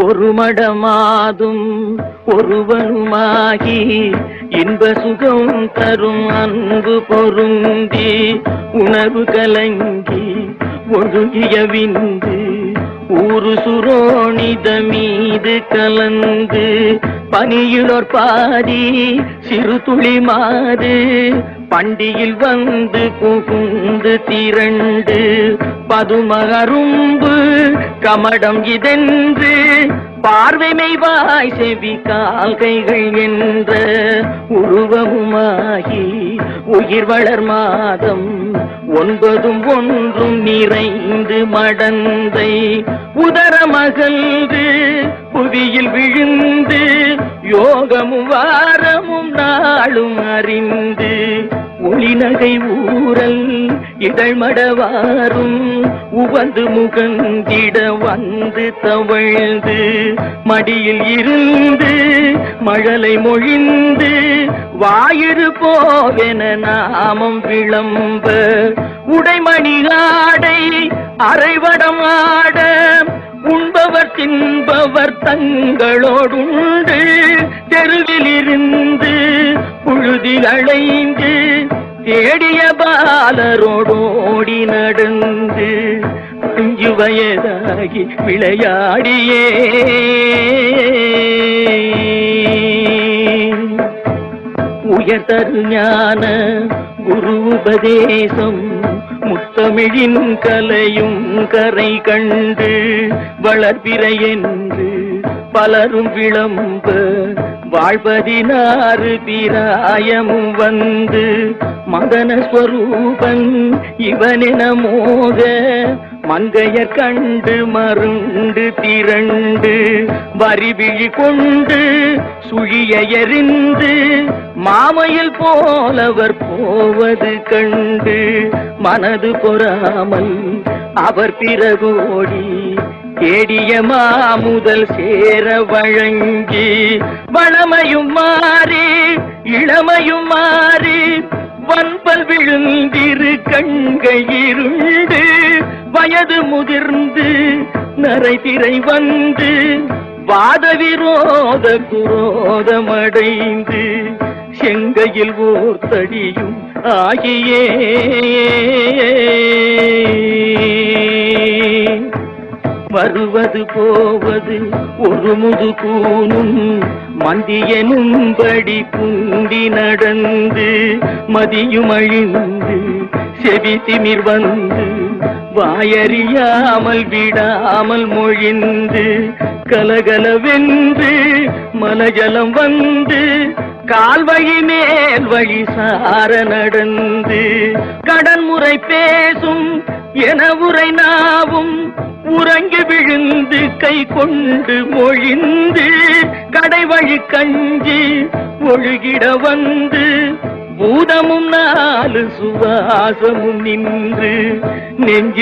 ஒரு மடமாதும் ஒருவனுமாகி இன்ப சுகம் தரும் அன்பு பொருந்தி உணர்வு கலங்கி ஒழுகிய விந்து ஊரு சுரோணித மீது கலந்து பனியிலோர் பாதி சிறு துளி மாறு பண்டியில் வந்து புகுந்து திரண்டு பதுமகரும்பு கமடம் இதென்று பார்வைமை வாய் செவி கால் கைகள் என்ற உருவமுமாகி உயிர் வளர் மாதம் ஒன்பதும் ஒன்றும் நிறைந்து மடந்தை உதரமகன்று புவியில் விழுந்து யோகமும் வாரமும் நாளும் அறிந்து ஒளிநகை ஊரல் இதழ்மடவாரும் உவந்து முகந்திட வந்து தவழ்ந்து மடியில் இருந்து மழலை மொழிந்து வாயிறு போவென நாமம் விளம்ப உடைமணி ஆடை அரைவடம் ஆட உண்பவர் தின்பவர் தங்களோடுண்டு தெருவில் இருந்து புழுதில் அலைந்து தேடிய பாலரோடோடி நடந்து 5 வயதாகி விளையாடியே உயர்தரு ஞான குரு உபதேசம் முத்தமிழின் கலையும் கரை கண்டு வளர்பிறை என்று பலரும் விளம்ப வாழ்வதினாறு பிராயமும் வந்து மதன ஸ்வரூபன் இவனென மோக மங்கையர் கண்டு மருண்டு திரண்டு வரிவிழி கொண்டு சுழிய எறிந்து மாமையில் போலவர் போவது கண்டு மனது பொறாமல் அவர் பிறகோடி தேடிய மாமுதல் சேர வழங்கி வளமையும் மாறி இளமையும் மாறி வன்பல் விழுந்திரு கண்கள் இருண்டு வயது முதிர்ந்து நரை திரை வந்து வாத விரோத குரோதமடைந்து செங்கையில் ஓர் தடியும் ஆகியே வருவது போவது ஒரு முதுகூனும் மந்தியனும்படி குண்டி நடந்து மதியும் அழிந்து செவி திமிர் வந்து வாயறியாமல் விடாமல் மொழிந்து கலகலவென்று மலஜலம் வந்து கால்வழி மேல் வழி சார நடந்து கடன்முறை பேசும் என உரை நாவும் உறங்கி விழுந்து கை கொண்டு மொழிந்து கடைவழி கஞ்சி ஒழுகிட வந்து பூதமும் 4 சுவாசமும் நின்று நெஞ்சி